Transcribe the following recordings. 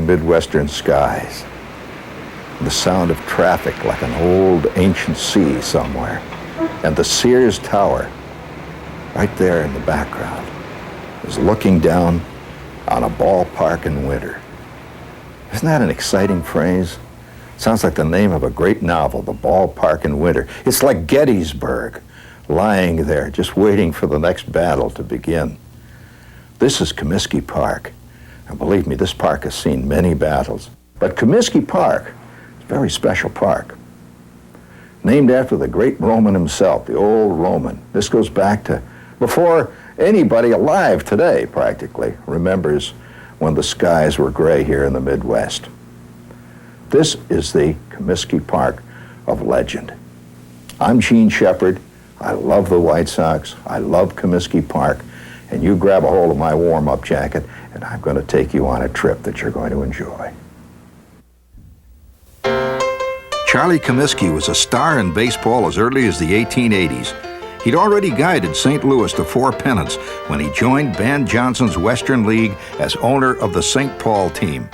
Midwestern skies. The sound of traffic like an old ancient sea somewhere. And the Sears Tower, right there in the background, is looking down on a ballpark in winter. Isn't that an exciting phrase? Sounds like the name of a great novel, The Ballpark in Winter. It's like Gettysburg, lying there, just waiting for the next battle to begin. This is Comiskey Park. And believe me, this park has seen many battles. But Comiskey Park is a very special park. Named after the great Roman himself, the old Roman. This goes back to before anybody alive today, practically, remembers when the skies were gray here in the Midwest. This is the Comiskey Park of legend. I'm Gene Shepard. I love the White Sox. I love Comiskey Park. And you grab a hold of my warm-up jacket, and I'm going to take you on a trip that you're going to enjoy. Charlie Comiskey was a star in baseball as early as the 1880s. He'd already guided St. Louis to 4 pennants when he joined Van Johnson's Western League as owner of the St. Paul team.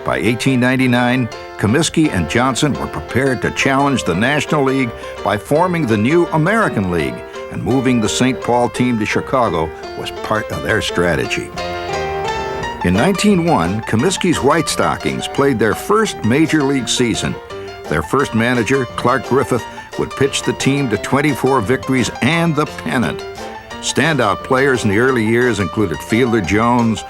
By 1899, Comiskey and Johnson were prepared to challenge the National League by forming the new American League, and moving the St. Paul team to Chicago was part of their strategy. In 1901, Comiskey's White Stockings played their first major league season. Their first manager, Clark Griffith, would pitch the team to 24 victories and the pennant. Standout players in the early years included Fielder Jones,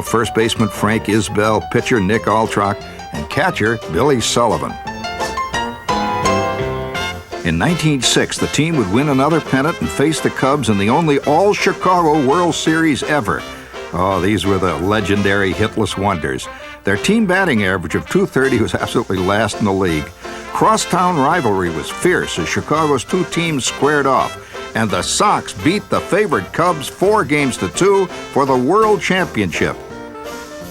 first baseman Frank Isbell, pitcher Nick Altrock, and catcher Billy Sullivan. In 1906, the team would win another pennant and face the Cubs in the only all-Chicago World Series ever. These were the legendary Hitless Wonders. Their team batting average of .230 was absolutely last in the league. Crosstown rivalry was fierce as Chicago's 2 teams squared off, and the Sox beat the favored Cubs 4-2 for the World Championship.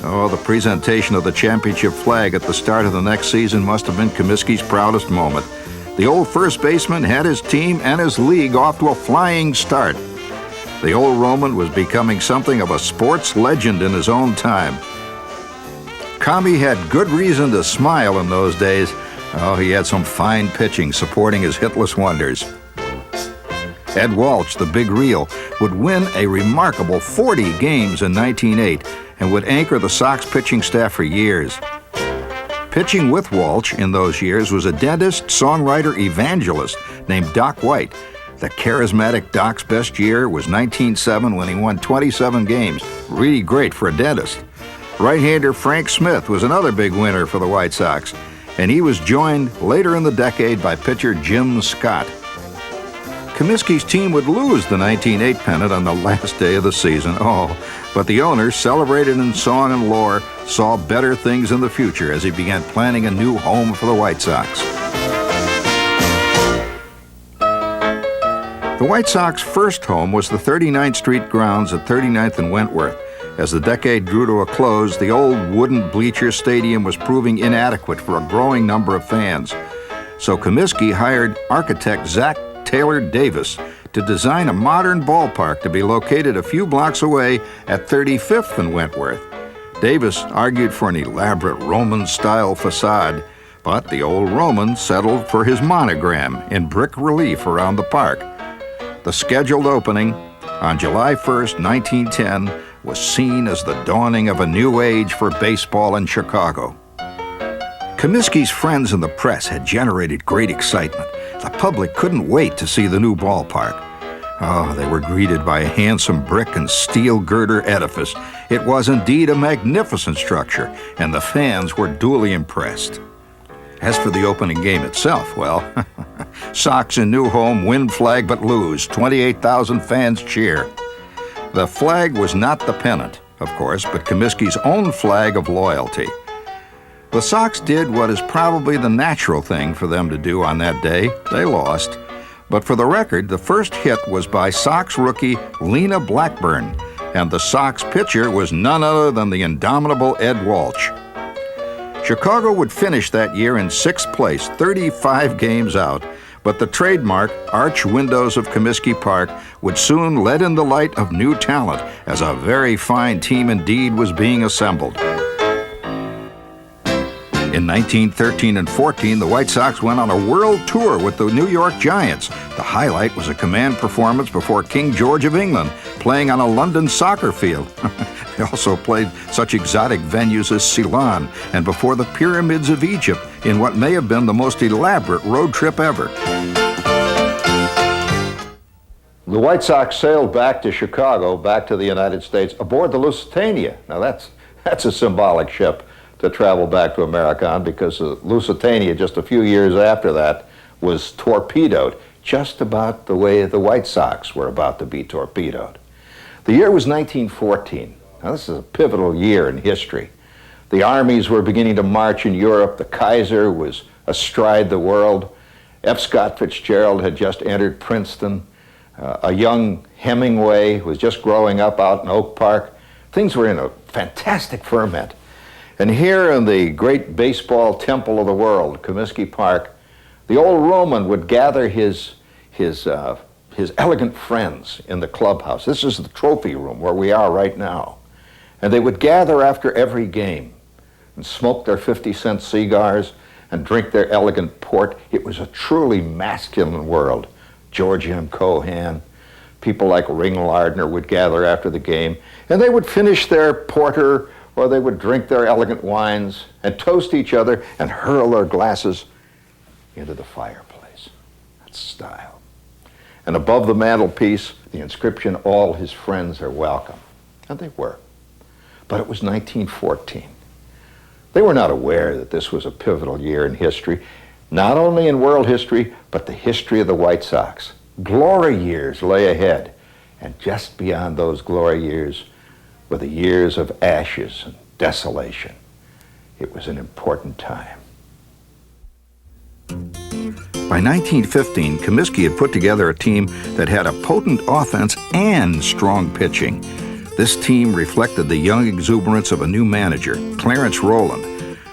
The presentation of the championship flag at the start of the next season must have been Comiskey's proudest moment. The old first baseman had his team and his league off to a flying start. The old Roman was becoming something of a sports legend in his own time. Commie had good reason to smile in those days. He had some fine pitching supporting his Hitless Wonders. Ed Walsh, the big reel, would win a remarkable 40 games in 1908 and would anchor the Sox pitching staff for years. Pitching with Walsh in those years was a dentist, songwriter, evangelist named Doc White. The charismatic Doc's best year was 1907 when he won 27 games. Really great for a dentist. Right-hander Frank Smith was another big winner for the White Sox, and he was joined later in the decade by pitcher Jim Scott. Comiskey's team would lose the 1908 pennant on the last day of the season. But the owner, celebrated in song and lore, saw better things in the future as he began planning a new home for the White Sox. The White Sox' first home was the 39th Street grounds at 39th and Wentworth. As the decade drew to a close, the old wooden bleacher stadium was proving inadequate for a growing number of fans. So Comiskey hired architect Zach Taylor Davis to design a modern ballpark to be located a few blocks away at 35th and Wentworth. Davis argued for an elaborate Roman-style facade, but the old Roman settled for his monogram in brick relief around the park. The scheduled opening on July 1st, 1910, was seen as the dawning of a new age for baseball in Chicago. Comiskey's friends in the press had generated great excitement. The public couldn't wait to see the new ballpark. They were greeted by a handsome brick and steel girder edifice. It was indeed a magnificent structure, and the fans were duly impressed. As for the opening game itself, well, Sox in new home win flag but lose. 28,000 fans cheer. The flag was not the pennant, of course, but Comiskey's own flag of loyalty. The Sox did what is probably the natural thing for them to do on that day. They lost. But for the record, the first hit was by Sox rookie Lena Blackburn, and the Sox pitcher was none other than the indomitable Ed Walsh. Chicago would finish that year in 6th place, 35 games out, but the trademark arch windows of Comiskey Park would soon let in the light of new talent as a very fine team indeed was being assembled. In 1913 and 14, the White Sox went on a world tour with the New York Giants. The highlight was a command performance before King George of England, playing on a London soccer field. They also played such exotic venues as Ceylon and before the pyramids of Egypt in what may have been the most elaborate road trip ever. The White Sox sailed back to Chicago, back to the United States, aboard the Lusitania. Now that's a symbolic ship to travel back to America on, because the Lusitania, just a few years after that, was torpedoed, just about the way the White Sox were about to be torpedoed. The year was 1914. Now this is a pivotal year in history. The armies were beginning to march in Europe. The Kaiser was astride the world. F. Scott Fitzgerald had just entered Princeton. A young Hemingway was just growing up out in Oak Park. Things were in a fantastic ferment. And here in the great baseball temple of the world, Comiskey Park, the old Roman would gather his elegant friends in the clubhouse. This is the trophy room where we are right now. And they would gather after every game and smoke their 50-cent cigars and drink their elegant port. It was a truly masculine world. George M. Cohan, people like Ring Lardner would gather after the game, and they would finish their porter or they would drink their elegant wines and toast each other and hurl their glasses into the fireplace. That's style. And above the mantelpiece, the inscription, "All his friends are welcome." And they were. But it was 1914. They were not aware that this was a pivotal year in history, not only in world history, but the history of the White Sox. Glory years lay ahead, and just beyond those glory years were the years of ashes and desolation. It was an important time. By 1915, Comiskey had put together a team that had a potent offense and strong pitching. This team reflected the young exuberance of a new manager, Clarence Rowland.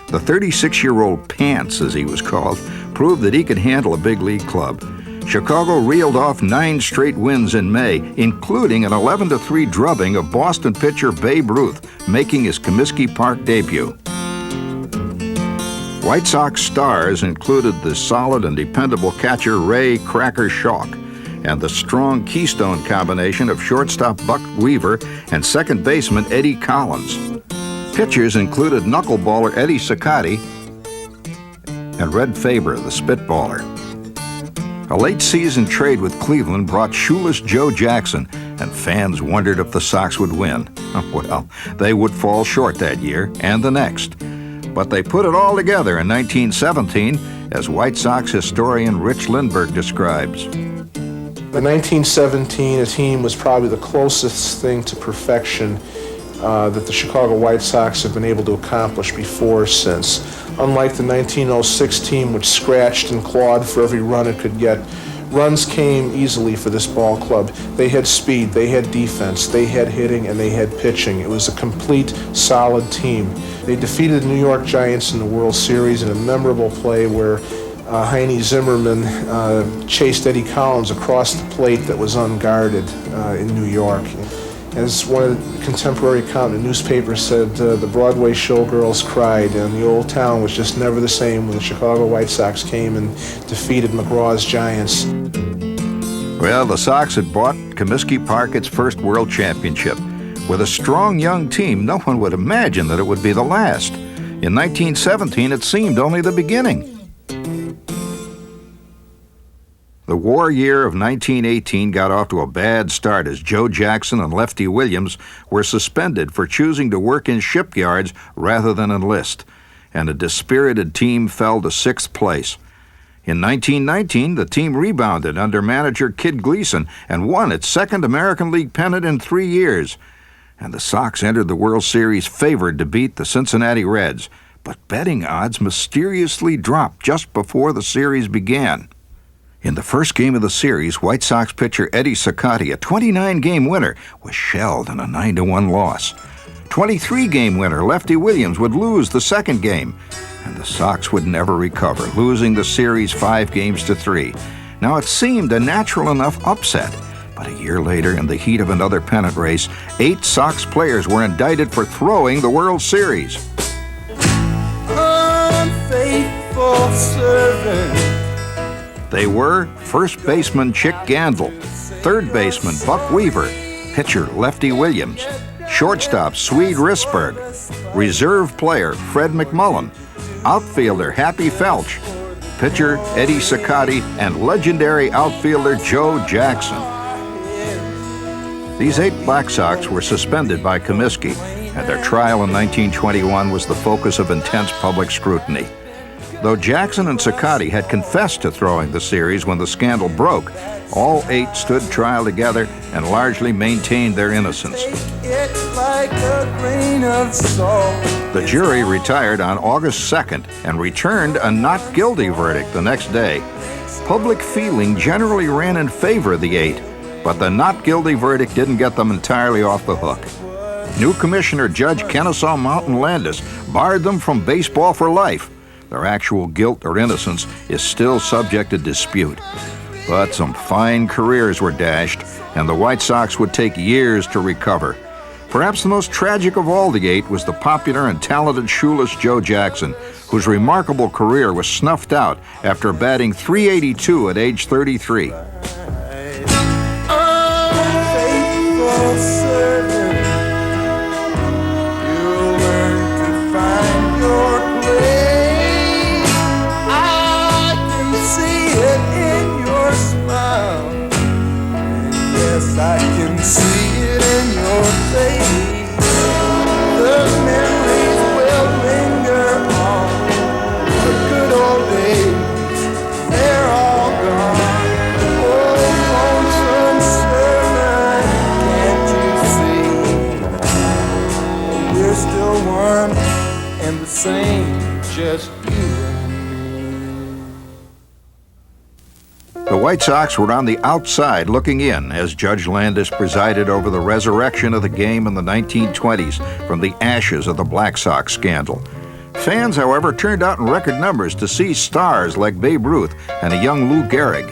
The 36-year-old Pants, as he was called, proved that he could handle a big league club. Chicago reeled off 9 straight wins in May, including an 11-3 drubbing of Boston pitcher Babe Ruth, making his Comiskey Park debut. White Sox stars included the solid and dependable catcher Ray "Cracker" Schalk and the strong keystone combination of shortstop Buck Weaver and second baseman Eddie Collins. Pitchers included knuckleballer Eddie Cicotte and Red Faber, the spitballer. A late-season trade with Cleveland brought shoeless Joe Jackson, and fans wondered if the Sox would win. Well, they would fall short that year and the next. But they put it all together in 1917, as White Sox historian Rich Lindbergh describes. In 1917, a team was probably the closest thing to perfection that the Chicago White Sox have been able to accomplish before or since. Unlike the 1906 team, which scratched and clawed for every run it could get, runs came easily for this ball club. They had speed, they had defense, they had hitting, and they had pitching. It was a complete, solid team. They defeated the New York Giants in the World Series in a memorable play where Heine Zimmerman chased Eddie Collins across the plate that was unguarded in New York. As one of the contemporary account in the newspaper said, the Broadway showgirls cried, and the old town was just never the same when the Chicago White Sox came and defeated McGraw's Giants. Well, the Sox had bought Comiskey Park its first world championship. With a strong young team, no one would imagine that it would be the last. In 1917, it seemed only the beginning. The war year of 1918 got off to a bad start as Joe Jackson and Lefty Williams were suspended for choosing to work in shipyards rather than enlist, and a dispirited team fell to 6th place. In 1919, the team rebounded under manager Kid Gleason and won its second American League pennant in 3 years. And the Sox entered the World Series favored to beat the Cincinnati Reds, but betting odds mysteriously dropped just before the series began. In the first game of the series, White Sox pitcher Eddie Cicotte, a 29-game winner, was shelled in a 9-1 loss. 23-game winner Lefty Williams would lose the second game, and the Sox would never recover, losing the series 5-3. Now, it seemed a natural enough upset, but a year later, in the heat of another pennant race, 8 Sox players were indicted for throwing the World Series. Unfortunately, faithful servant. They were first baseman Chick Gandil, third baseman Buck Weaver, pitcher Lefty Williams, shortstop Swede Risberg, reserve player Fred McMullen, outfielder Happy Felch, pitcher Eddie Cicotti, and legendary outfielder Joe Jackson. These 8 Black Sox were suspended by Comiskey, and their trial in 1921 was the focus of intense public scrutiny. Though Jackson and Cicotti had confessed to throwing the series when the scandal broke, all 8 stood trial together and largely maintained their innocence. The jury retired on August 2nd and returned a not guilty verdict the next day. Public feeling generally ran in favor of the 8, but the not guilty verdict didn't get them entirely off the hook. New Commissioner Judge Kennesaw Mountain Landis barred them from baseball for life. Their actual guilt or innocence is still subject to dispute. But some fine careers were dashed, and the White Sox would take years to recover. Perhaps the most tragic of all the 8 was the popular and talented shoeless Joe Jackson, whose remarkable career was snuffed out after batting .382 at age 33. I can see it in your face. The memories will linger on. The good old days, they're all gone. Oh, lonesome servant, can't you see? We're still one and the same, just you and The White Sox were on the outside looking in as Judge Landis presided over the resurrection of the game in the 1920s from the ashes of the Black Sox scandal. Fans, however, turned out in record numbers to see stars like Babe Ruth and a young Lou Gehrig.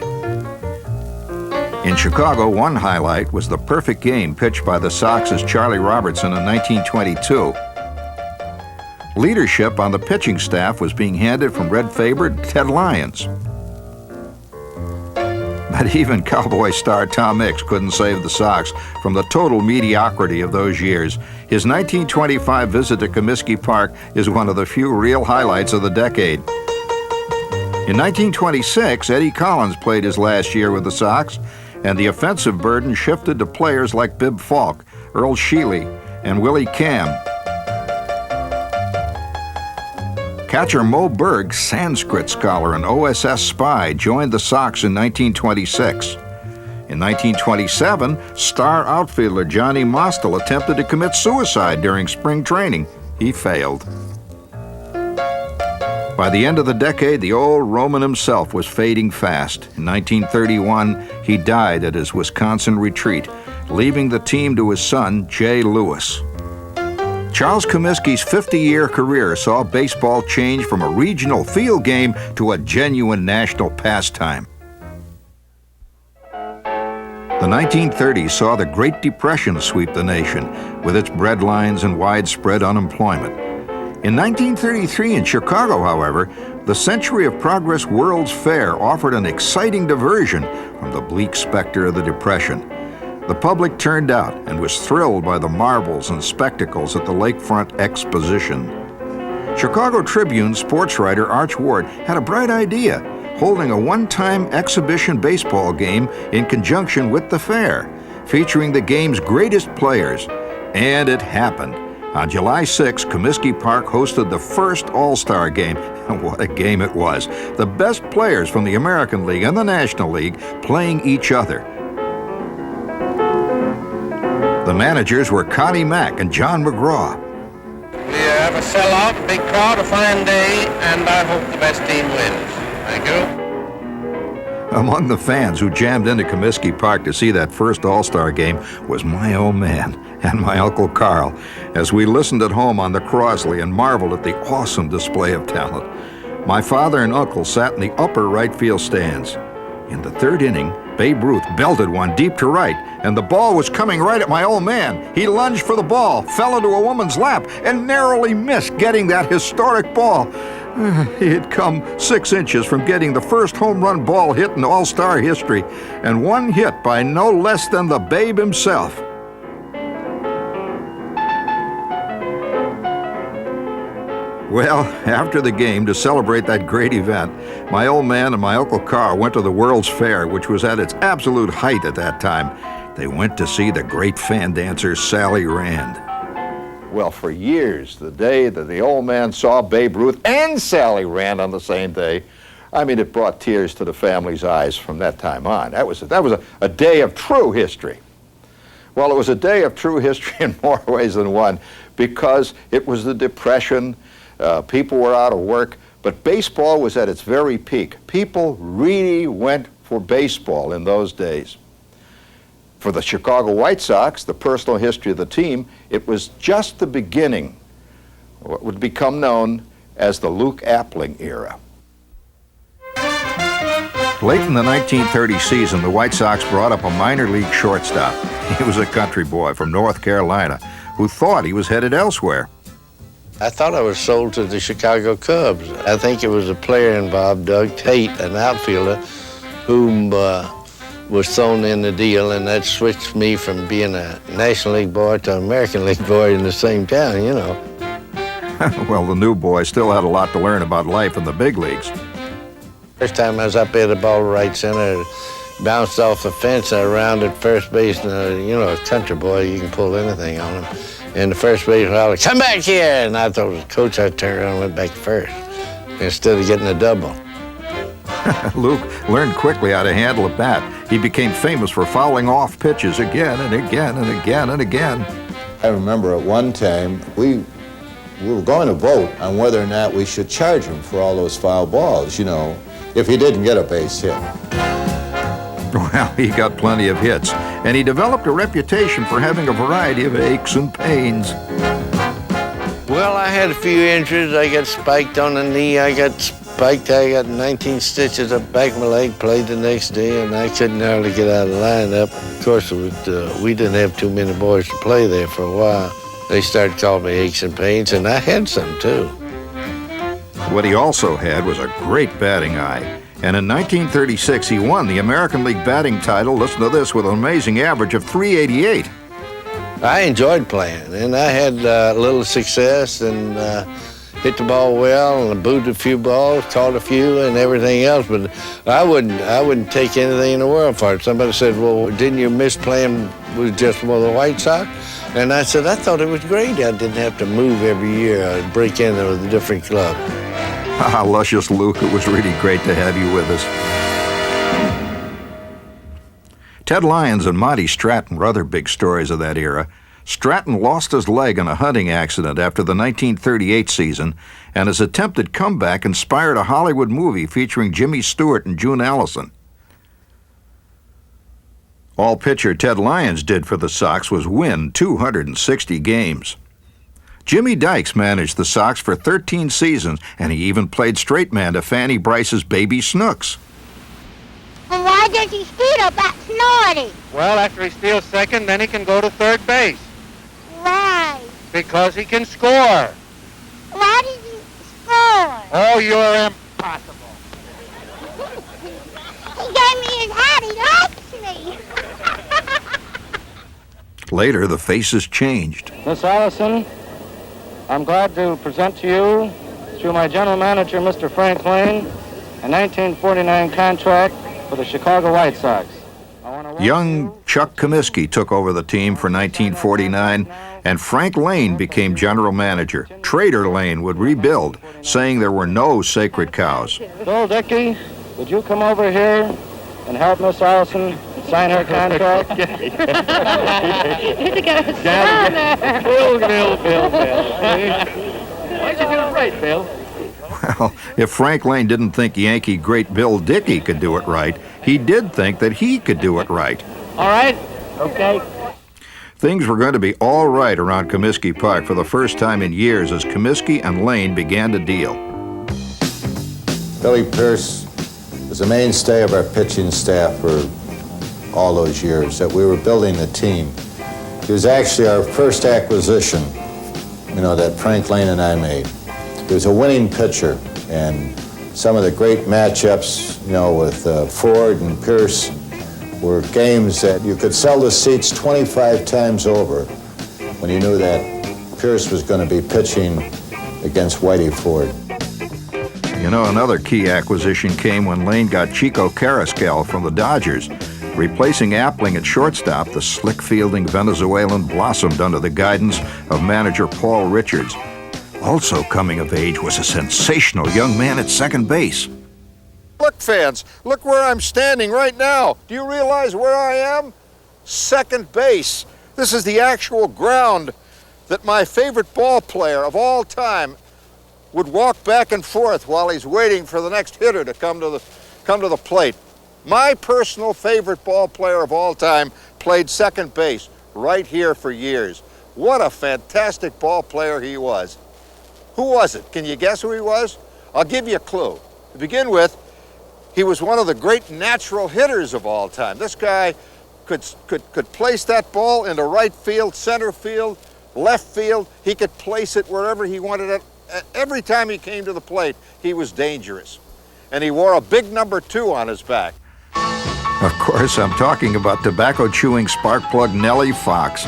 In Chicago, one highlight was the perfect game pitched by the Sox's Charlie Robertson in 1922. Leadership on the pitching staff was being handed from Red Faber to Ted Lyons. But even Cowboy star Tom Mix couldn't save the Sox from the total mediocrity of those years. His 1925 visit to Comiskey Park is one of the few real highlights of the decade. In 1926, Eddie Collins played his last year with the Sox, and the offensive burden shifted to players like Bib Falk, Earl Sheely, and Willie Cam. Catcher Mo Berg, Sanskrit scholar and OSS spy, joined the Sox in 1926. In 1927, star outfielder Johnny Mostel attempted to commit suicide during spring training. He failed. By the end of the decade, the old Roman himself was fading fast. In 1931, he died at his Wisconsin retreat, leaving the team to his son, Jay Lewis. Charles Comiskey's 50-year career saw baseball change from a regional field game to a genuine national pastime. The 1930s saw the Great Depression sweep the nation, with its breadlines and widespread unemployment. In 1933 in Chicago, however, the Century of Progress World's Fair offered an exciting diversion from the bleak specter of the Depression. The public turned out and was thrilled by the marvels and spectacles at the Lakefront Exposition. Chicago Tribune sports writer Arch Ward had a bright idea, holding a one-time exhibition baseball game in conjunction with the fair, featuring the game's greatest players. And it happened. On July 6, Comiskey Park hosted the first All-Star Game, and what a game it was. The best players from the American League and the National League playing each other. The managers were Connie Mack and John McGraw. We have a sell-out, big crowd, a fine day, and I hope the best team wins. Thank you. Among the fans who jammed into Comiskey Park to see that first All-Star Game was my old man and my Uncle Carl, as we listened at home on the Crosley and marveled at the awesome display of talent. My father and uncle sat in the upper right field stands. In the third inning, Babe Ruth belted one deep to right, and the ball was coming right at my old man. He lunged for the ball, fell into a woman's lap, and narrowly missed getting that historic ball. He had come 6 inches from getting the first home run ball hit in All-Star history, and one hit by no less than the Babe himself. Well, after the game, to celebrate that great event, my old man and my Uncle Carl went to the World's Fair, which was at its absolute height at that time. They went to see the great fan dancer Sally Rand. Well, for years, the day that the old man saw Babe Ruth and Sally Rand on the same day, I mean, it brought tears to the family's eyes from that time on. That was a day of true history. Well, it was a day of true history in more ways than one, because it was the Depression, people were out of work, but baseball was at its very peak. People really went for baseball in those days. For the Chicago White Sox, the personal history of the team, it was just the beginning of what would become known as the Luke Appling era. Late in the 1930 season, the White Sox brought up a minor league shortstop. He was a country boy from North Carolina who thought he was headed elsewhere. I thought I was sold to the Chicago Cubs. I think it was a player involved, Doug Tate, an outfielder, whom was thrown in the deal, and that switched me from being a National League boy to an American League boy in the same town, you know. Well, the new boy still had a lot to learn about life in the big leagues. First time I was up there, the ball right center, bounced off the fence, I rounded first base, and you know, a country boy, you can pull anything on him. And the first base hollered, "Come back here!" And I thought it was coach. I turned around and went back to first instead of getting a double. Luke learned quickly how to handle a bat. He became famous for fouling off pitches again and again and again and again. I remember at one time, we were going to vote on whether or not we should charge him for all those foul balls, you know, if he didn't get a base hit. Well, he got plenty of hits, and he developed a reputation for having a variety of aches and pains. Well, I had a few injuries. I got spiked on the knee. I got 19 stitches up back of my leg, played the next day, and I couldn't hardly get out of the lineup. Of course, we didn't have too many boys to play there for a while. They started calling me aches and pains, and I had some, too. What he also had was a great batting eye. And in 1936, he won the American League batting title, listen to this, with an amazing average of .388. I enjoyed playing, and I had a little success, and hit the ball well, and booted a few balls, caught a few, and everything else. But I wouldn't take anything in the world for it. Somebody said, "Well, didn't you miss playing with just one of the White Sox?" And I said, "I thought it was great. I didn't have to move every year. I'd break in with a different club." Ah, luscious Luke, it was really great to have you with us. Ted Lyons and Monty Stratton were other big stories of that era. Stratton lost his leg in a hunting accident after the 1938 season, and his attempted comeback inspired a Hollywood movie featuring Jimmy Stewart and June Allison. All pitcher Ted Lyons did for the Sox was win 260 games. Jimmy Dykes managed the Sox for 13 seasons, and he even played straight man to Fanny Brice's baby Snooks. Well, why does he steal that Snorty? Well, after he steals second, then he can go to third base. Why? Because he can score. Why did he score? Oh, you're impossible. He gave me his hat. He likes me. Later, the faces changed. Miss Allison, I'm glad to present to you, through my general manager, Mr. Frank Lane, a 1949 contract for the Chicago White Sox. Young Chuck Comiskey took over the team for 1949, and Frank Lane became general manager. Trader Lane would rebuild, saying there were no sacred cows. Bill Dickey, would you come over here and help Miss Allison sign her contract? Bill. Why'd you do it right, Bill? Well, if Frank Lane didn't think Yankee great Bill Dickey could do it right, he did think that he could do it right. All right? Okay. Things were going to be all right around Comiskey Park for the first time in years as Comiskey and Lane began to deal. Billy Pierce was the mainstay of our pitching staff for all those years that we were building the team. He was actually our first acquisition, you know, that Frank Lane and I made. He was a winning pitcher, And some of the great matchups, you know, with Ford and Pierce were games that you could sell the seats 25 times over when you knew that Pierce was going to be pitching against Whitey Ford. You know, another key acquisition came when Lane got Chico Carrasquel from the Dodgers. Replacing Appling at shortstop, the slick-fielding Venezuelan blossomed under the guidance of manager Paul Richards. Also coming of age was a sensational young man at second base. Look, fans, look where I'm standing right now. Do you realize where I am? Second base. This is the actual ground that my favorite ball player of all time would walk back and forth while he's waiting for the next hitter to come to the plate. My personal favorite ball player of all time played second base right here for years. What a fantastic ball player he was. Who was it? Can you guess who he was? I'll give you a clue. To begin with, he was one of the great natural hitters of all time. This guy could place that ball into right field, center field, left field. He could place it wherever he wanted it. Every time he came to the plate, he was dangerous. And he wore a big number 2 on his back. Of course, I'm talking about tobacco-chewing spark plug Nellie Fox.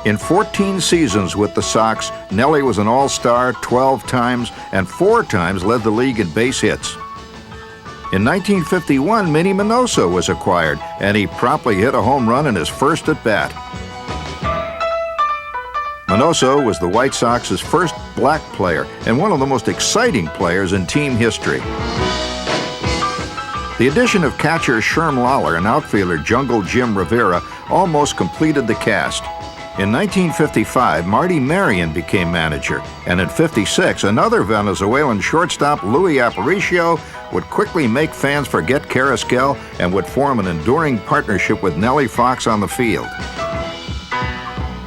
In 14 seasons with the Sox, Nellie was an all-star 12 times and 4 times led the league in base hits. In 1951, Minnie Minoso was acquired, and he promptly hit a home run in his first at-bat. Minoso was the White Sox's first black player and one of the most exciting players in team history. The addition of catcher Sherm Lawler and outfielder Jungle Jim Rivera almost completed the cast. In 1955, Marty Marion became manager, and in '56, another Venezuelan shortstop, Luis Aparicio, would quickly make fans forget Carrasquel and would form an enduring partnership with Nellie Fox on the field.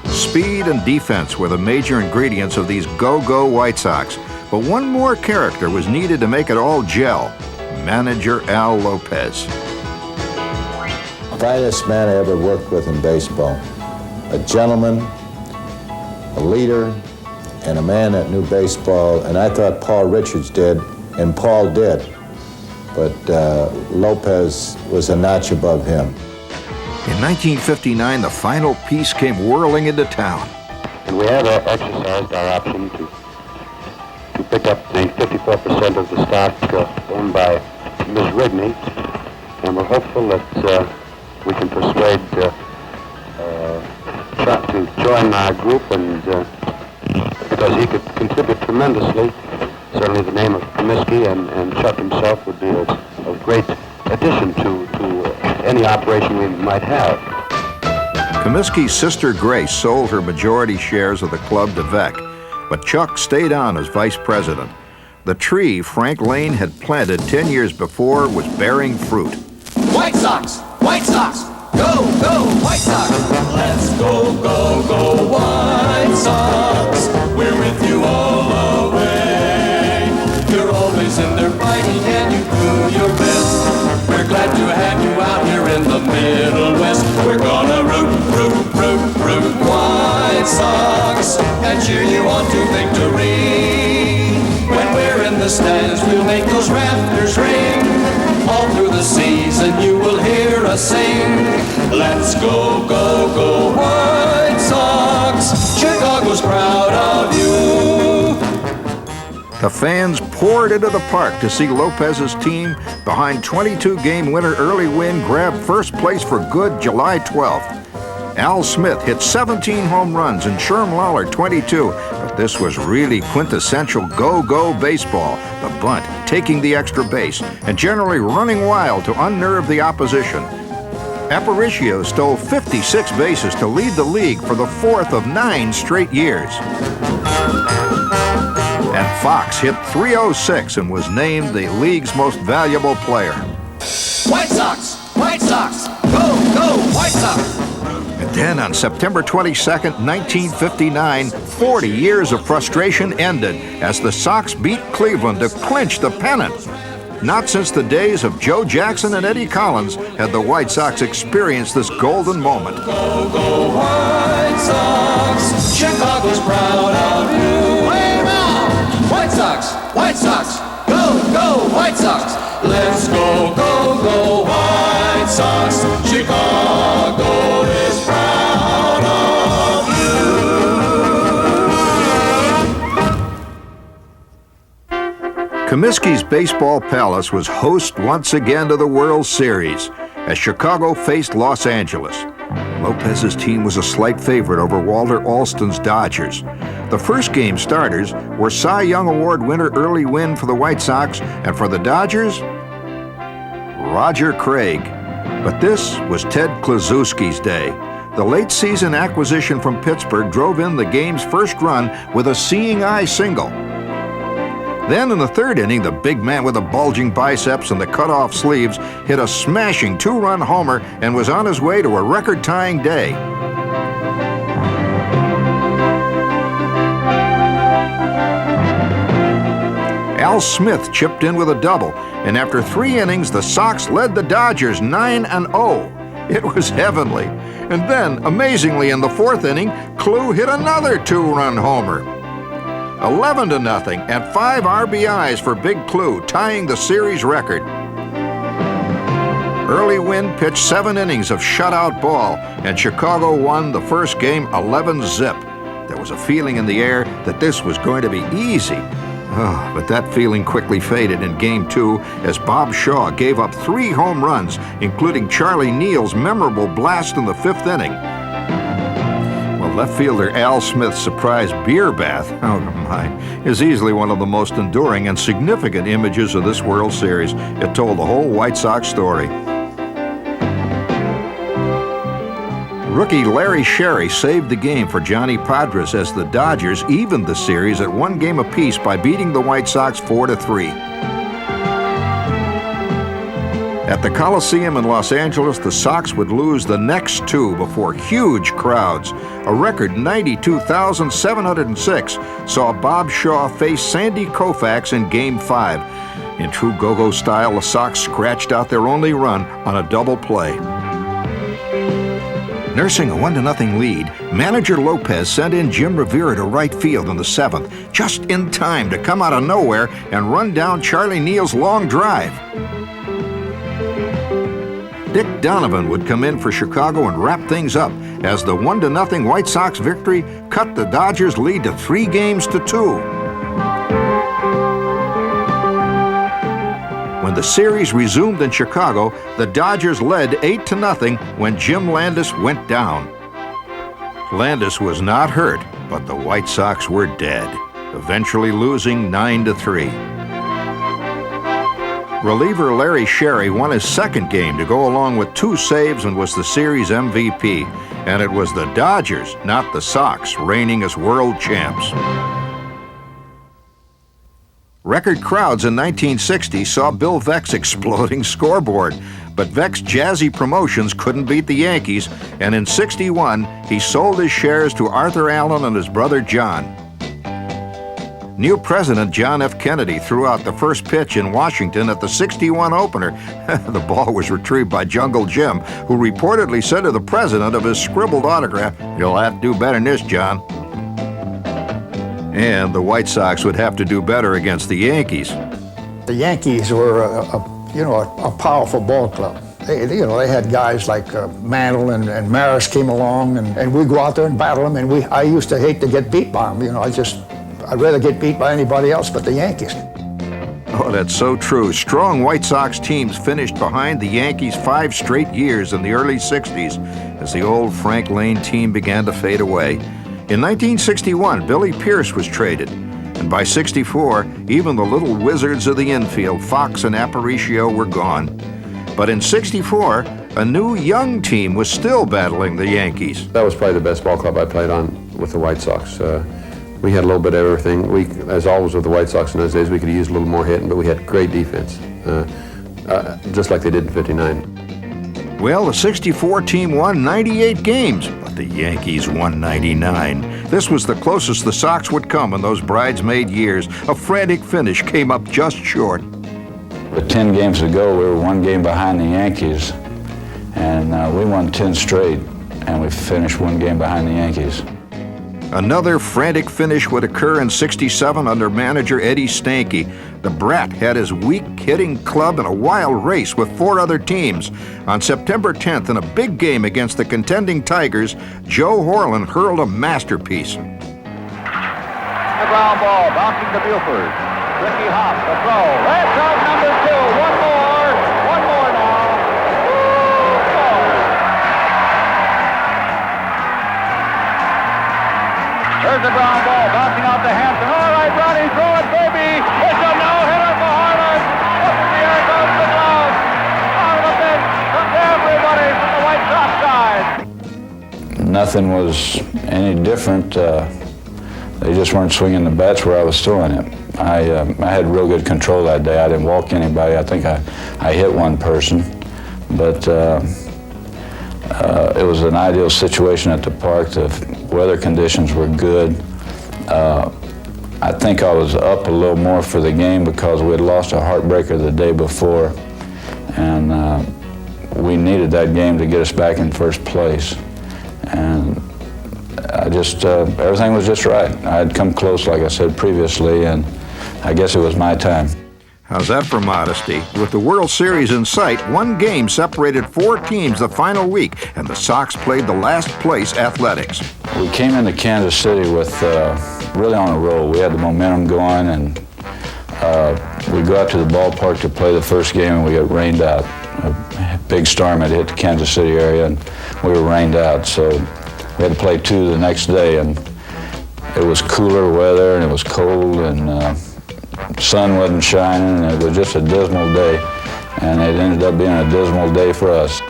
Speed and defense were the major ingredients of these go-go White Sox, but one more character was needed to make it all gel: manager Al Lopez. Finest man I ever worked with in baseball. A gentleman, a leader, and a man that knew baseball, and I thought Paul Richards did, and Paul did. But Lopez was a notch above him. In 1959, the final piece came whirling into town. And we have exercised our option to pick up the 54% of the stock owned by Ms. Rigney, and we're hopeful that we can persuade Chuck to join our group, and because he could contribute tremendously. Certainly the name of Comiskey and Chuck himself would be a great addition to any operation we might have. Comiskey's sister Grace sold her majority shares of the club to Veeck, but Chuck stayed on as vice president. The tree Frank Lane had planted 10 years before was bearing fruit. White Sox! White Sox! Go, go, White Sox! Let's go, go, go, White Sox! We're with you all the way. You're always in there fighting and you do your best. We're glad to have you out here in the Middle West. We're gonna root, root, root, root, White Sox, and cheer you on to victory. When we're in the stands, we'll make those rafters ring. All through the season, you will hear us sing. Let's go, go, go, White Sox. Chicago's proud of you. The fans poured into the park to see Lopez's team behind 22-game winner Early Wynn grab first place for good July 12th. Al Smith hit 17 home runs and Sherm Lawler 22, but this was really quintessential go-go baseball, the bunt taking the extra base and generally running wild to unnerve the opposition. Aparicio stole 56 bases to lead the league for the 4th of 9 straight years. And Fox hit .306 and was named the league's most valuable player. White Sox! White Sox! Go, go, White Sox! And then on September 22nd, 1959, 40 years of frustration ended as the Sox beat Cleveland to clinch the pennant. Not since the days of Joe Jackson and Eddie Collins had the White Sox experienced this golden moment. Go, go, White Sox! Chicago's proud of you. Wave out! White Sox! White Sox! Go! White Sox. Let's go, go, go, White Sox. Chicago is proud of you. Comiskey's Baseball Palace was host once again to the World Series as Chicago faced Los Angeles. Lopez's team was a slight favorite over Walter Alston's Dodgers. The first game starters were Cy Young Award winner Early Wynn for the White Sox, and for the Dodgers, Roger Craig. But this was Ted Kluszewski's day. The late-season acquisition from Pittsburgh drove in the game's first run with a seeing eye single. Then in the third inning, the big man with the bulging biceps and the cut-off sleeves hit a smashing two-run homer and was on his way to a record-tying day. Al Smith chipped in with a double, and after 3 innings, the Sox led the Dodgers 9-0. It was heavenly. And then, amazingly, in the 4th inning, Klu hit another two-run homer. 11-0, and 5 RBIs for Big Klu, tying the series record. Early Wynn pitched 7 innings of shutout ball, and Chicago won the first game 11-0. There was a feeling in the air that this was going to be easy. But that feeling quickly faded in Game 2 as Bob Shaw gave up 3 home runs, including Charlie Neal's memorable blast in the 5th inning. Well, left fielder Al Smith's surprise beer bath, oh my, is easily one of the most enduring and significant images of this World Series. It told the whole White Sox story. Rookie Larry Sherry saved the game for Johnny Padres as the Dodgers evened the series at 1 game apiece by beating the White Sox 4-3. At the Coliseum in Los Angeles, the Sox would lose the next 2 before huge crowds. A record 92,706 saw Bob Shaw face Sandy Koufax in Game 5. In true go-go style, the Sox scratched out their only run on a double play. Nursing a 1-0 lead, manager Lopez sent in Jim Rivera to right field in the 7th, just in time to come out of nowhere and run down Charlie Neal's long drive. Dick Donovan would come in for Chicago and wrap things up as the 1-0 White Sox victory cut the Dodgers' lead to 3 games to 2. When the series resumed in Chicago, the Dodgers led 8-0 when Jim Landis went down. Landis was not hurt, but the White Sox were dead, eventually losing 9-3. Reliever Larry Sherry won his 2nd game to go along with 2 saves and was the series MVP. And it was the Dodgers, not the Sox, reigning as world champs. Record crowds in 1960 saw Bill Veeck's exploding scoreboard, but Veeck's jazzy promotions couldn't beat the Yankees, and in '61, he sold his shares to Arthur Allen and his brother John. New President John F. Kennedy threw out the first pitch in Washington at the '61 opener. The ball was retrieved by Jungle Jim, who reportedly said to the president of his scribbled autograph, "You'll have to do better than this, John." And the White Sox would have to do better against the Yankees. The Yankees were a powerful ball club. They had guys like Mantle and Maris came along, and we'd go out there and battle them. And I used to hate to get beat by them. I'd rather get beat by anybody else but the Yankees. Oh, that's so true. Strong White Sox teams finished behind the Yankees 5 straight years in the early '60s as the old Frank Lane team began to fade away. In 1961, Billy Pierce was traded, and by '64, even the little wizards of the infield, Fox and Aparicio, were gone. But in '64, a new young team was still battling the Yankees. That was probably the best ball club I played on with the White Sox. We had a little bit of everything. As always with the White Sox in those days, we could use a little more hitting, but we had great defense, just like they did in '59. Well, the '64 team won 98 games, but the Yankees won 99. This was the closest the Sox would come in those bridesmaid years. A frantic finish came up just short. But 10 games ago, we were 1 game behind the Yankees, and we won 10 straight, and we finished 1 game behind the Yankees. Another frantic finish would occur in '67 under manager Eddie Stanky. The Brat had his weak-hitting club in a wild race with 4 other teams. On September 10th, in a big game against the contending Tigers, Joe Horland hurled a masterpiece. The ground ball bouncing to Buford. Ricky Hopp, the throw. That's out number 2. One more now. There's the ground ball bouncing out to Hampton. All right, Ronnie, throw it, baby. It's a no-hitter for Harlan. Up in the air goes the glove. Out of the bench comes everybody from the White Sox side. Nothing was any different. They just weren't swinging the bats where I was throwing it. I had real good control that day. I didn't walk anybody. I think I hit one person, but it was an ideal situation at the park. The weather conditions were good. I think I was up a little more for the game because we had lost a heartbreaker the day before, and we needed that game to get us back in first place. And I just, everything was just right. I had come close, like I said previously, and I guess it was my time. How's that for modesty? With the World Series in sight, one game separated 4 teams the final week, and the Sox played the last place Athletics. We came into Kansas City with really on a roll. We had the momentum going, and we go out to the ballpark to play the first game, and we got rained out. A big storm had hit the Kansas City area, and we were rained out, so we had to play 2 the next day, and it was cooler weather, and it was cold, and sun wasn't shining, and it was just a dismal day, and it ended up being a dismal day for us.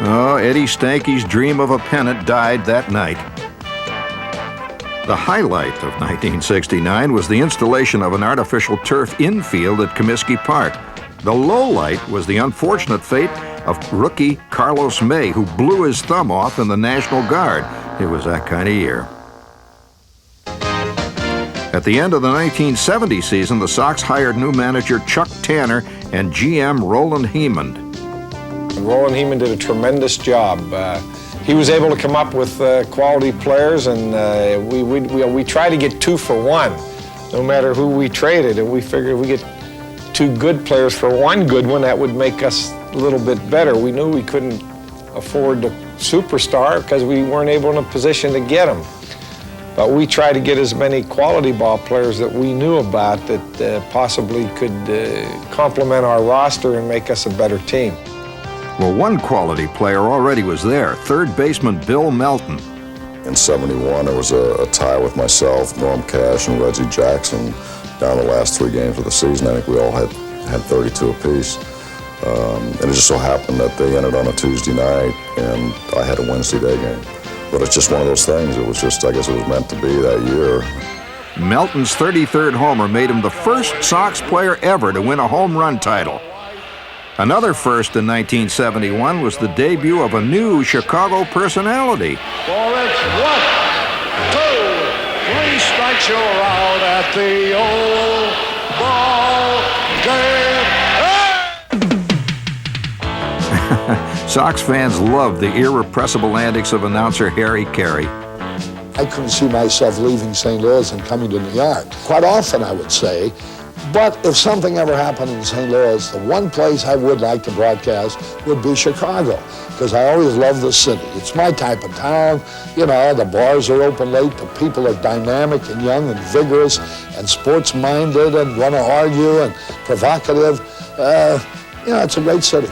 Oh, Eddie Stanky's dream of a pennant died that night. The highlight of 1969 was the installation of an artificial turf infield at Comiskey Park. The lowlight was the unfortunate fate of rookie Carlos May, who blew his thumb off in the National Guard. It was that kind of year. At the end of the 1970 season, the Sox hired new manager Chuck Tanner and GM Roland Hemond. Roland Hemond did a tremendous job. He was able to come up with quality players, and we try to get 2 for 1, no matter who we traded. And we figured if we get 2 good players for 1 good one, that would make us a little bit better. We knew we couldn't afford the superstar because we weren't able in a position to get him. But we tried to get as many quality ball players that we knew about that possibly could complement our roster and make us a better team. Well, one quality player already was there, third baseman Bill Melton. In '71, there was a tie with myself, Norm Cash, and Reggie Jackson. Down the last 3 games of the season, I think we all had 32 apiece. And it just so happened that they ended on a Tuesday night, and I had a Wednesday day game. But it's just one of those things. It was just, I guess it was meant to be that year. Melton's 33rd homer made him the first Sox player ever to win a home run title. Another first in 1971 was the debut of a new Chicago personality. For it's 1, 2, 3 strikes you're out at the old ball game. Sox fans loved the irrepressible antics of announcer Harry Carey. I couldn't see myself leaving St. Louis and coming to New York. Quite often, I would say, but if something ever happened in St. Louis, the one place I would like to broadcast would be Chicago, because I always love the city. It's my type of town. You know, the bars are open late, the people are dynamic and young and vigorous and sports-minded and want to argue and provocative. You know, it's a great city.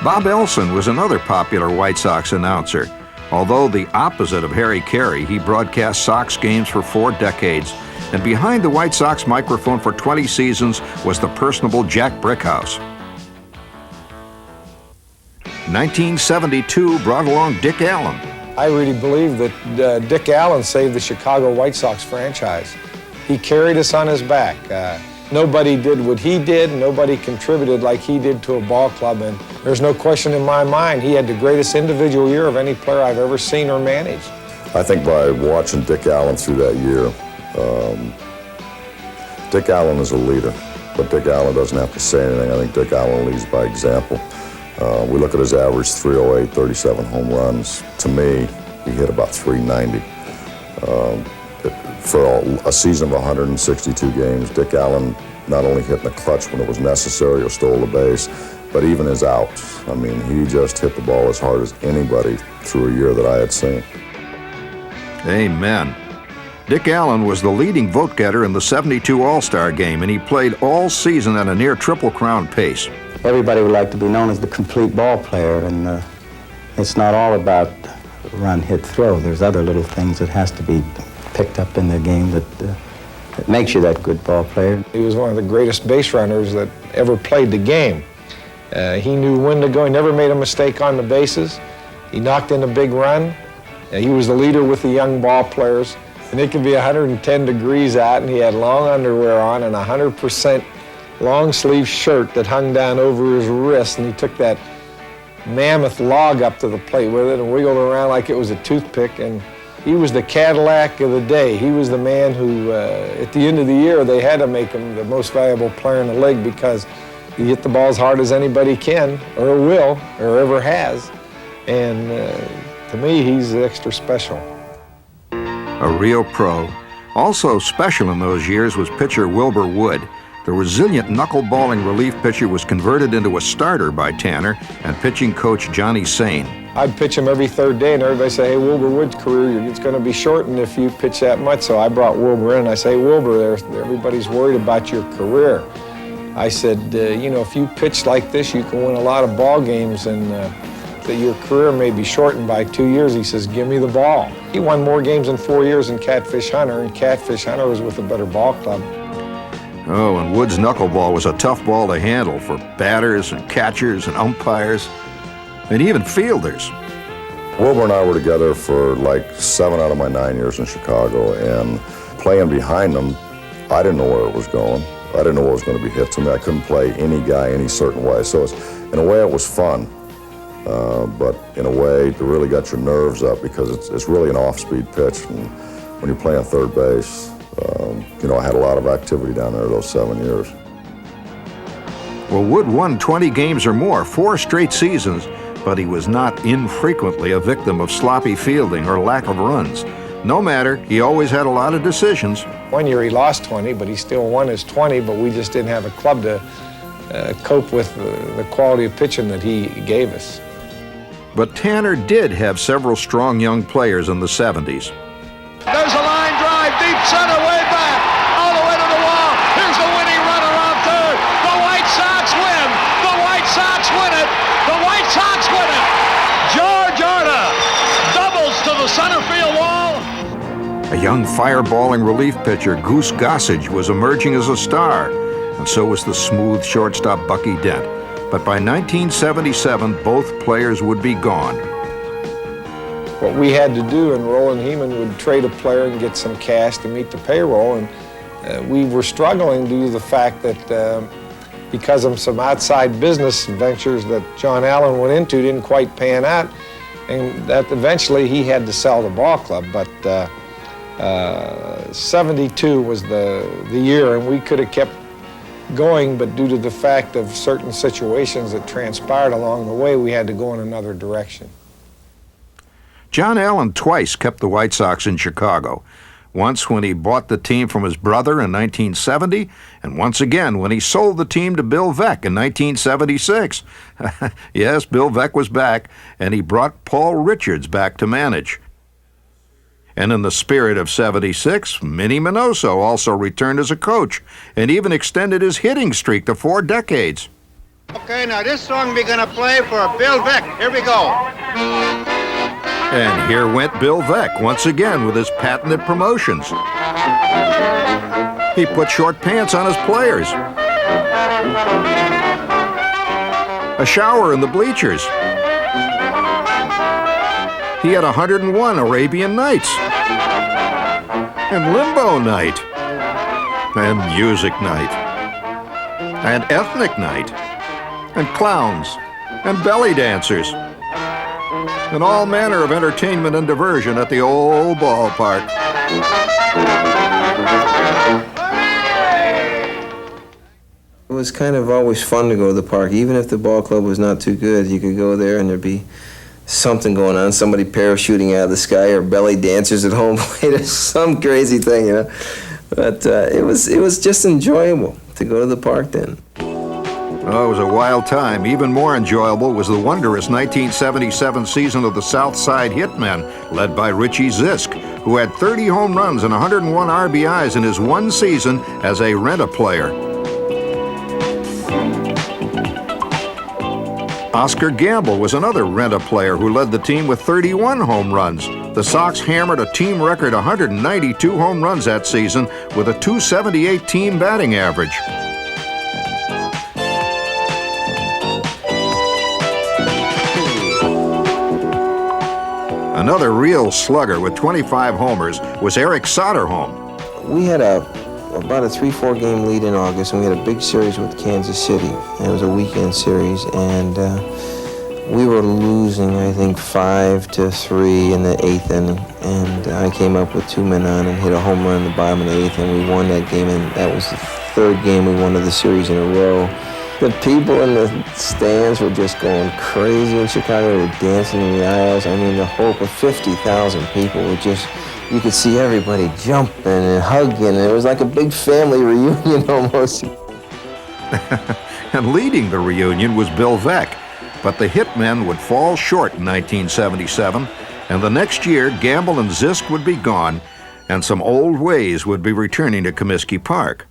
Bob Elson was another popular White Sox announcer. Although the opposite of Harry Carey, he broadcast Sox games for 4 decades. And behind the White Sox microphone for 20 seasons was the personable Jack Brickhouse. 1972 brought along Dick Allen. I really believe that Dick Allen saved the Chicago White Sox franchise. He carried us on his back. Nobody did what he did, nobody contributed like he did to a ball club, and there's no question in my mind he had the greatest individual year of any player I've ever seen or managed. I think by watching Dick Allen through that year, Dick Allen is a leader, but Dick Allen doesn't have to say anything. I think Dick Allen leads by example. We look at his average, 308, 37 home runs. To me, he hit about 390. For a season of 162 games, Dick Allen not only hit in the clutch when it was necessary or stole the base, but even his outs. I mean, he just hit the ball as hard as anybody through a year that I had seen. Amen. Dick Allen was the leading vote-getter in the '72 All-Star Game, and he played all season at a near Triple Crown pace. Everybody would like to be known as the complete ball player, and it's not all about run, hit, throw. There's other little things that has to be picked up in the game that makes you that good ball player. He was one of the greatest base runners that ever played the game. He knew when to go. He never made a mistake on the bases. He knocked in a big run. He was the leader with the young ball players. And it could be 110 degrees out, and he had long underwear on and a 100% long sleeve shirt that hung down over his wrist, and he took that mammoth log up to the plate with it and wiggled around like it was a toothpick, and he was the Cadillac of the day. He was the man who, at the end of the year, they had to make him the most valuable player in the league because he hit the ball as hard as anybody can, or will, or ever has. And to me, he's extra special. A real pro. Also special in those years was pitcher Wilbur Wood. The resilient knuckleballing relief pitcher was converted into a starter by Tanner and pitching coach Johnny Sane. I'd pitch him every third day, and everybody say, hey, Wilbur Wood's career, it's going to be shortened if you pitch that much. So I brought Wilbur in, and I say, Wilbur, everybody's worried about your career. I said, you know, if you pitch like this, you can win a lot of ball games, and that your career may be shortened by 2 years. He says, give me the ball. He won more games in 4 years than Catfish Hunter, and Catfish Hunter was with a better ball club. Oh, and Wood's knuckleball was a tough ball to handle for batters and catchers and umpires and even fielders. Wilbur and I were together for like 7 out of my 9 years in Chicago, and playing behind him, I didn't know where it was going. I didn't know what was going to be hit to me. I couldn't play any guy any certain way. So in a way, it was fun. But in a way, it really got your nerves up because it's really an off-speed pitch. And when you're playing third base, you know, I had a lot of activity down there those 7 years. Well, Wood won 20 games or more, 4 straight seasons, but he was not infrequently a victim of sloppy fielding or lack of runs. No matter, he always had a lot of decisions. One year he lost 20, but he still won his 20, but we just didn't have a club to cope with the quality of pitching that he gave us. But Tanner did have several strong young players in the 70s. There's a line drive, deep center, way back, all the way to the wall. Here's the winning runner on third. The White Sox win. The White Sox win it. The White Sox win it. George Arda doubles to the center field wall. A young fireballing relief pitcher, Goose Gossage, was emerging as a star, and so was the smooth shortstop Bucky Dent. But by 1977, both players would be gone. What we had to do, and Roland Heeman would trade a player and get some cash to meet the payroll, and we were struggling due to the fact that because of some outside business ventures that John Allen went into didn't quite pan out, and that eventually he had to sell the ball club. But 72 was the year, and we could have kept going, but due to the fact of certain situations that transpired along the way, we had to go in another direction. John Allen twice kept the White Sox in Chicago. Once when he bought the team from his brother in 1970, and once again when he sold the team to Bill Veeck in 1976. Yes, Bill Veeck was back, and he brought Paul Richards back to manage. And in the spirit of '76, Minnie Minoso also returned as a coach and even extended his hitting streak to 4 decades. Okay, now this song we're gonna play for Bill Veeck. Here we go. And here went Bill Veeck once again with his patented promotions. He put short pants on his players, a shower in the bleachers. He had 101 Arabian Nights, and Limbo Night, and Music Night, and Ethnic Night, and Clowns, and Belly Dancers, and all manner of entertainment and diversion at the old ballpark. It was kind of always fun to go to the park. Even if the ball club was not too good, you could go there and there'd be something going on, somebody parachuting out of the sky, or belly dancers at home plate, or some crazy thing, you know. But it was just enjoyable to go to the park then. Oh, it was a wild time. Even more enjoyable was the wondrous 1977 season of the Southside Hitmen, led by Richie Zisk, who had 30 home runs and 101 RBIs in his one season as a rent-a-player. Oscar Gamble was another rent-a-player who led the team with 31 home runs. The Sox hammered a team record 192 home runs that season with a .278 team batting average. Another real slugger with 25 homers was Eric Soderholm. We had about a 3-4 game lead in August, and we had a big series with Kansas City. And it was a weekend series, and we were losing, I think, 5-3 in the 8th inning. And I came up with 2 men on and hit a home run in the bottom of the 8th, and we won that game. And that was the 3rd game we won of the series in a row. The people in the stands were just going crazy in Chicago. They were dancing in the aisles. I mean, the hope of 50,000 people were just, you could see everybody jumping and hugging. And it was like a big family reunion almost. And leading the reunion was Bill Veeck. But the Hitmen would fall short in 1977, and the next year, Gamble and Zisk would be gone, and some old ways would be returning to Comiskey Park.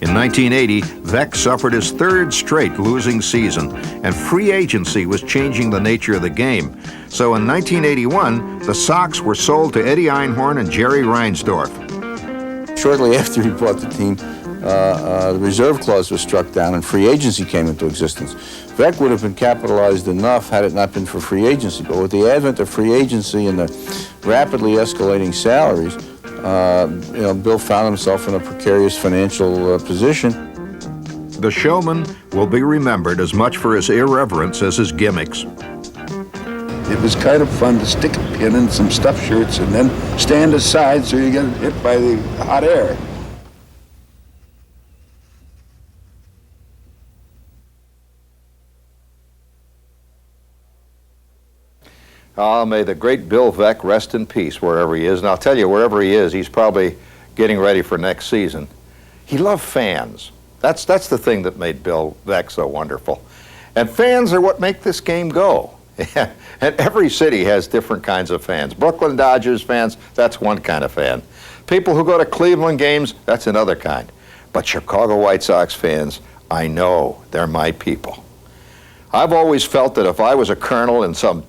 In 1980, Veeck suffered his 3rd straight losing season, and free agency was changing the nature of the game. So in 1981, the Sox were sold to Eddie Einhorn and Jerry Reinsdorf. Shortly after he bought the team, the reserve clause was struck down and free agency came into existence. Veeck would have been capitalized enough had it not been for free agency, but with the advent of free agency and the rapidly escalating salaries, Bill found himself in a precarious financial position. The showman will be remembered as much for his irreverence as his gimmicks. It was kind of fun to stick a pin in some stuffed shirts and then stand aside so you get hit by the hot air. May the great Bill Veeck rest in peace wherever he is. And I'll tell you, wherever he is, he's probably getting ready for next season. He loved fans. That's the thing that made Bill Veeck so wonderful. And fans are what make this game go. And every city has different kinds of fans. Brooklyn Dodgers fans, that's one kind of fan. People who go to Cleveland games, that's another kind. But Chicago White Sox fans, I know they're my people. I've always felt that if I was a colonel in some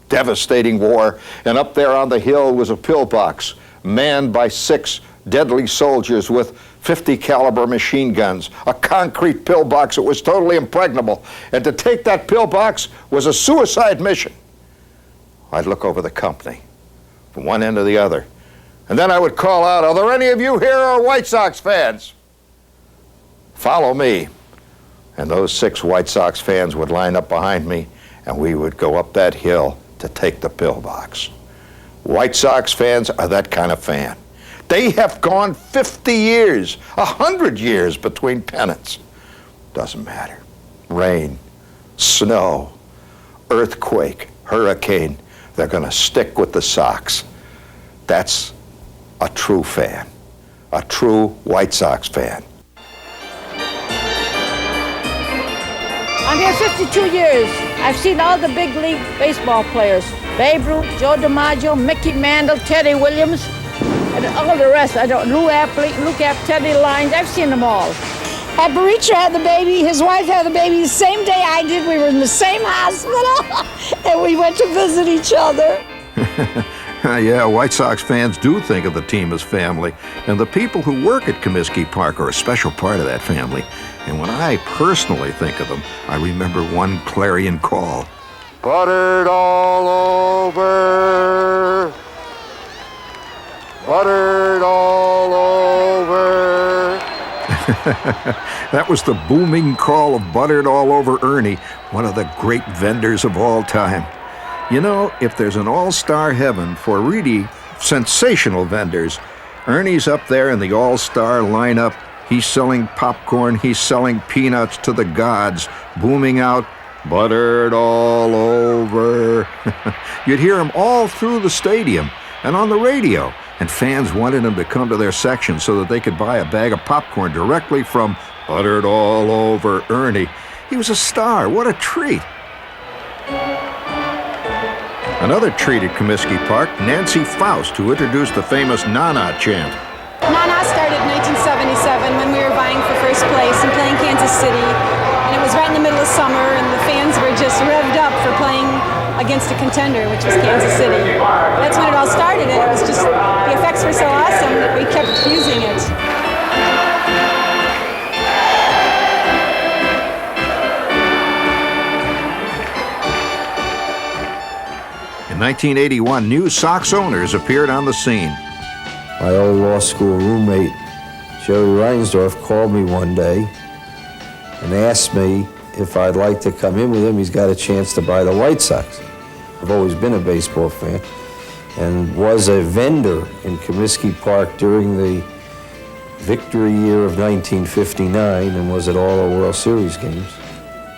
devastating war, and up there on the hill was a pillbox manned by 6 deadly soldiers with 50 caliber machine guns, a concrete pillbox that was totally impregnable, and to take that pillbox was a suicide mission. I'd look over the company from one end to the other, and then I would call out, "Are there any of you here who are White Sox fans? Follow me." And those 6 White Sox fans would line up behind me, and we would go up that hill to take the pillbox. White Sox fans are that kind of fan. They have gone 50 years, 100 years between pennants. Doesn't matter. Rain, snow, earthquake, hurricane, they're going to stick with the Sox. That's a true fan, a true White Sox fan. I'm here 52 years. I've seen all the big league baseball players. Babe Ruth, Joe DiMaggio, Mickey Mantle, Teddy Williams, and all the rest. Lou Apple, Teddy Lyons, I've seen them all. Aparicio had the baby, his wife had the baby the same day I did. We were in the same hospital, and we went to visit each other. Yeah, White Sox fans do think of the team as family, and the people who work at Comiskey Park are a special part of that family. And when I personally think of them, I remember one clarion call. Buttered all over. Buttered all over. That was the booming call of Buttered All Over Ernie, one of the great vendors of all time. You know, if there's an all-star heaven for really sensational vendors, Ernie's up there in the all-star lineup. He's selling popcorn, he's selling peanuts to the gods, booming out, buttered all over. You'd hear him all through the stadium and on the radio, and fans wanted him to come to their section so that they could buy a bag of popcorn directly from buttered all over Ernie. He was a star. What a treat. Another treat at Comiskey Park, Nancy Faust, who introduced the famous Nana chant. Nana started in 1977 when we were vying for first place and playing Kansas City. And it was right in the middle of summer, and the fans were just revved up for playing against a contender, which was Kansas City. That's when it all started, and it was just, the effects were so awesome that we kept using it. In 1981, new Sox owners appeared on the scene. My old law school roommate, Jerry Reinsdorf, called me one day and asked me if I'd like to come in with him. He's got a chance to buy the White Sox. I've always been a baseball fan and was a vendor in Comiskey Park during the victory year of 1959 and was at all the World Series games.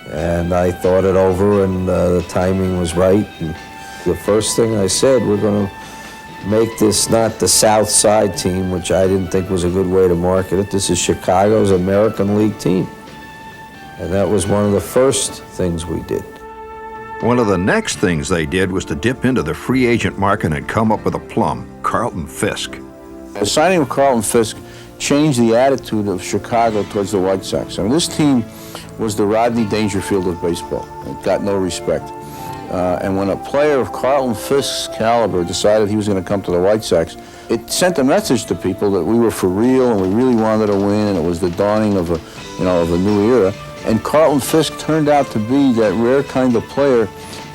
And I thought it over, and the timing was right. And the first thing I said, we're going to make this not the Southside team, which I didn't think was a good way to market it. This is Chicago's American League team. And that was one of the first things we did. One of the next things they did was to dip into the free agent market and come up with a plum, Carlton Fisk. The signing of Carlton Fisk changed the attitude of Chicago towards the White Sox. I mean, this team was the Rodney Dangerfield of baseball. It got no respect. And when a player of Carlton Fisk's caliber decided he was going to come to the White Sox, it sent a message to people that we were for real and we really wanted to win, and it was the dawning of a new era. And Carlton Fisk turned out to be that rare kind of player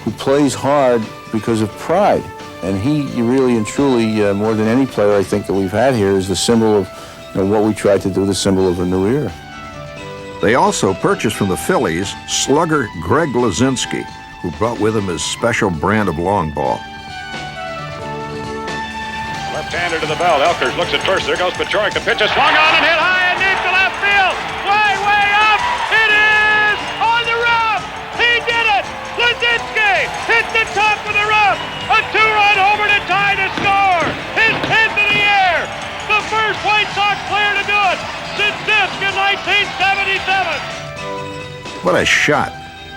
who plays hard because of pride. And he really and truly, more than any player I think that we've had here, is the symbol of what we tried to do, the symbol of a new era. They also purchased from the Phillies slugger Greg Lazinski, who brought with him his special brand of long ball. Left-hander to the belt. Elkers looks at first. There goes Pachorik. The pitch is swung on and hit high and deep to left field. Way up. It is on the rub. He did it. Lazinski hit the top of the rub. A two-run homer to tie to score. His 10th of the year. The first White Sox player to do it since Fisk in 1977. What a shot.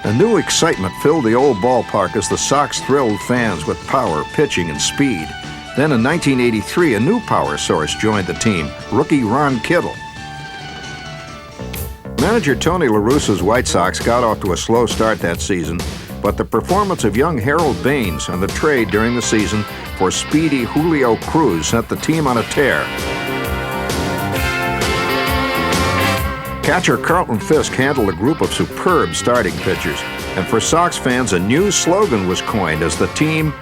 A new excitement filled the old ballpark as the Sox thrilled fans with power, pitching, and speed. Then in 1983, a new power source joined the team, rookie Ron Kittle. Manager Tony La Russa's White Sox got off to a slow start that season, but the performance of young Harold Baines and the trade during the season for speedy Julio Cruz sent the team on a tear. Catcher Carlton Fisk handled a group of superb starting pitchers, and for Sox fans, a new slogan was coined as the team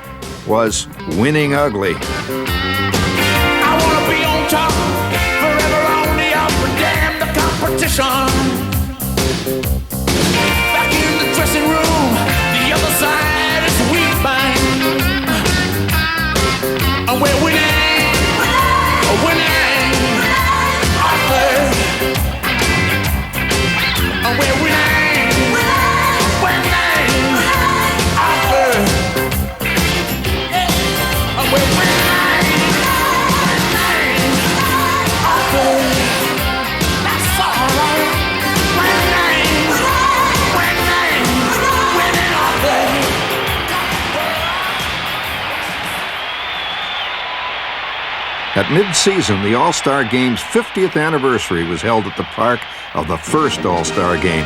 was winning ugly. I want to be on top, forever on the up and damn the competition. Back in the dressing room, the other side is weak, man. And we're winning, ugly. And we're winning, ugly. And we're winning, ugly. That's all right. Winning, ugly. At mid-season, the All-Star Game's 50th anniversary was held at the park of the first All-Star Game.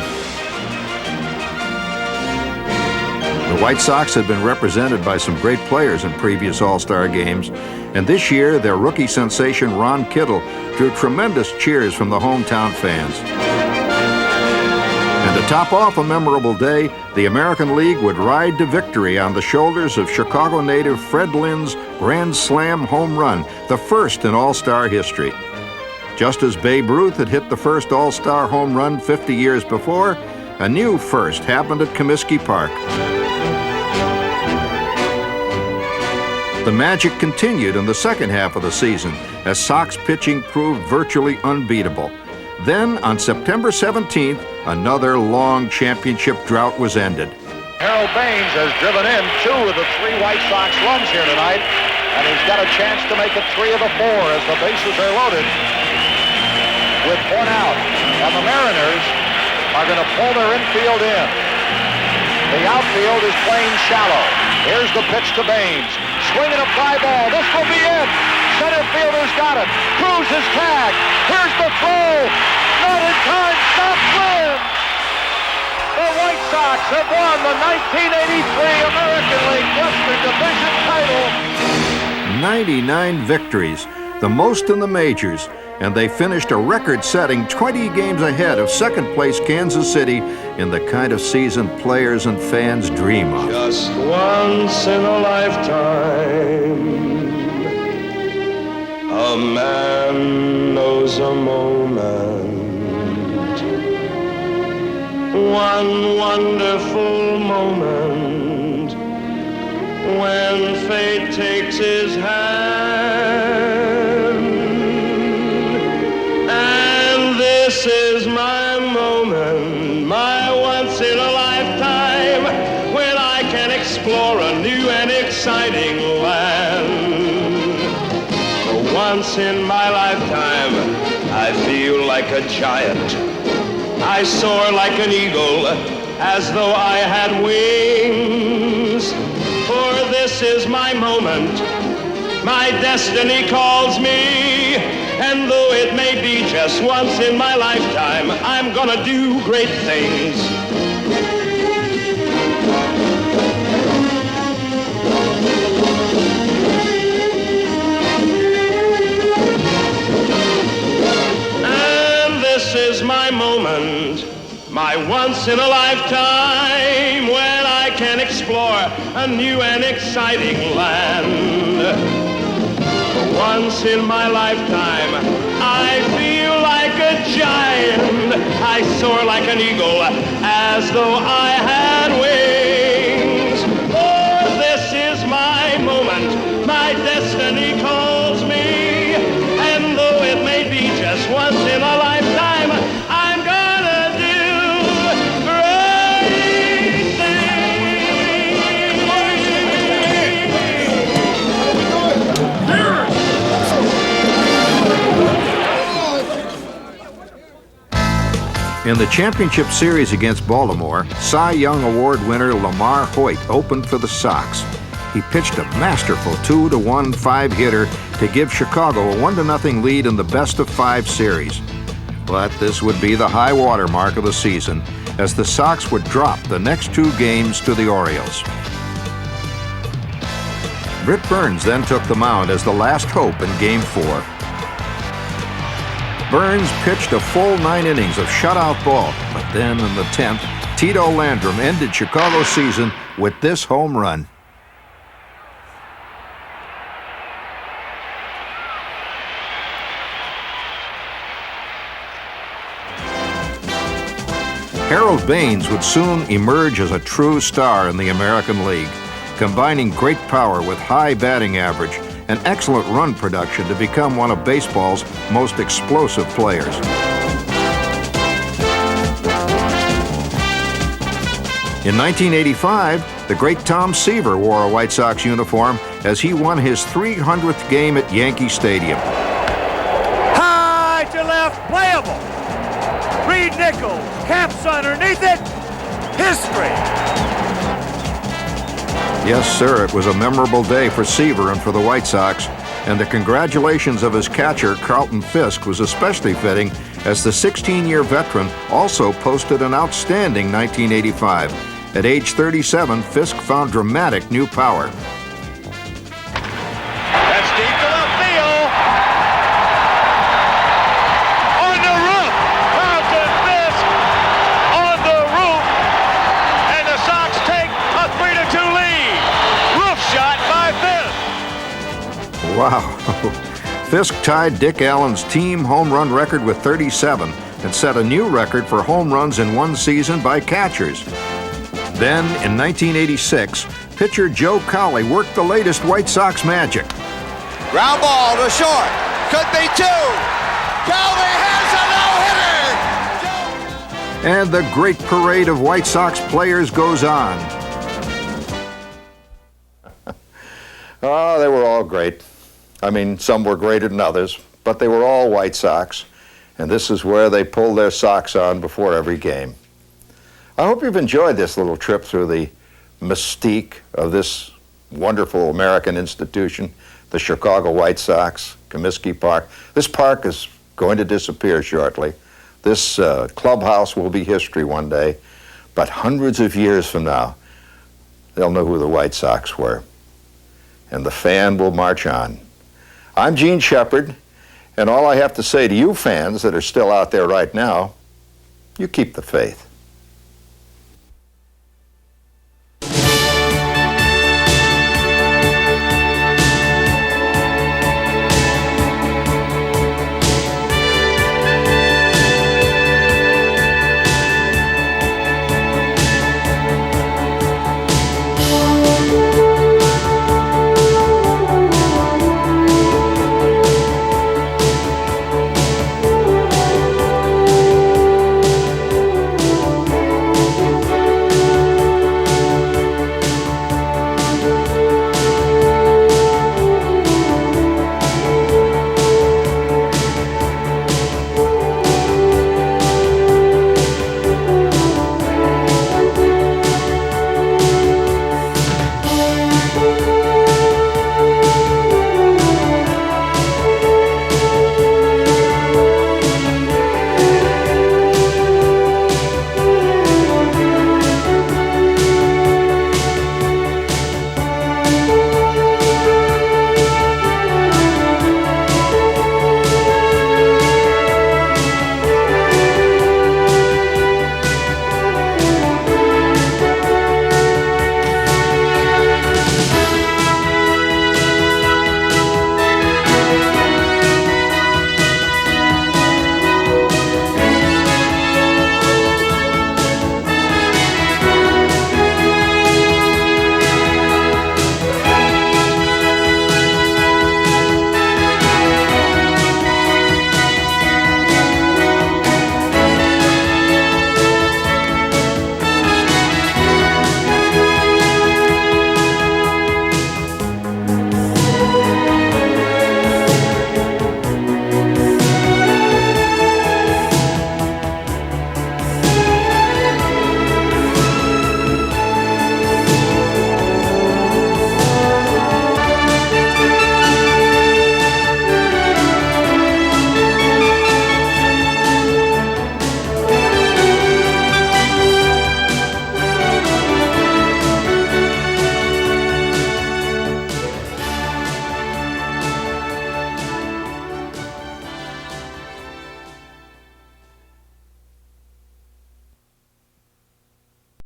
The White Sox had been represented by some great players in previous All-Star Games, and this year their rookie sensation Ron Kittle drew tremendous cheers from the hometown fans. And to top off a memorable day, the American League would ride to victory on the shoulders of Chicago native Fred Lynn's Grand Slam home run, the first in All-Star history. Just as Babe Ruth had hit the first All-Star home run 50 years before, a new first happened at Comiskey Park. The magic continued in the second half of the season as Sox pitching proved virtually unbeatable. Then, on September 17th, another long championship drought was ended. Harold Baines has driven in 2 of the 3 White Sox runs here tonight, and he's got a chance to make it 3 of the 4 as the bases are loaded with 1 out. And the Mariners are going to pull their infield in. The outfield is playing shallow. Here's the pitch to Baines. Swinging a fly ball. This will be it. Center fielder's got it. Cruz is tagged. Here's the throw. Not in time. Stop win. The White Sox have won the 1983 American League Western Division title. 99 victories, the most in the majors, and they finished a record-setting 20 games ahead of second-place Kansas City in the kind of season players and fans dream of. Just once in a lifetime, a man knows a moment, one wonderful moment, when fate takes his hand. And this is my moment, my once in a lifetime, when I can explore a new and exciting land. For once in my lifetime, I feel like a giant. I soar like an eagle, as though I had wings. For this is my moment, my destiny calls me, and though it may be just once in my lifetime, I'm gonna do great things. And this is my moment, my once in a lifetime, when I can explore a new and exciting land. For once in my lifetime, I feel like a giant. I soar like an eagle, as though I had wings. For this is my moment, my destiny calls me, and though it may be just once in a lifetime, I'm gonna do great In the championship series against Baltimore, Cy Young Award winner Lamar Hoyt opened for the Sox. He pitched a masterful 2-1 5-hitter to give Chicago a 1-0 lead in the best-of-5 series. But this would be the high water mark of the season, as the Sox would drop the next 2 games to the Orioles. Britt Burns then took the mound as the last hope in Game 4. Burns pitched a full 9 innings of shutout ball, but then in the 10th, Tito Landrum ended Chicago's season with this home run. Harold Baines would soon emerge as a true star in the American League, combining great power with high batting average and excellent run production to become one of baseball's most explosive players. In 1985, the great Tom Seaver wore a White Sox uniform as he won his 300th game at Yankee Stadium. High to left, playable. 3 nickels, caps underneath it. History. Yes, sir, it was a memorable day for Seaver and for the White Sox, and the congratulations of his catcher, Carlton Fisk, was especially fitting as the 16-year veteran also posted an outstanding 1985. At age 37, Fisk found dramatic new power. That's deep to left field. On the roof, Carlton Fisk on the roof, and the Sox take a 3-2 lead. Roof shot by Fisk. Wow. Fisk tied Dick Allen's team home run record with 37 and set a new record for home runs in one season by catchers. Then, in 1986, pitcher Joe Cowley worked the latest White Sox magic. Ground ball to short. Could be 2. Cowley has a no-hitter. And the great parade of White Sox players goes on. Oh, they were all great. I mean, some were greater than others, but they were all White Sox, and this is where they pulled their socks on before every game. I hope you've enjoyed this little trip through the mystique of this wonderful American institution, the Chicago White Sox, Comiskey Park. This park is going to disappear shortly. This clubhouse will be history one day, but hundreds of years from now, they'll know who the White Sox were, and the fan will march on. I'm Gene Shepard, and all I have to say to you fans that are still out there right now, you keep the faith.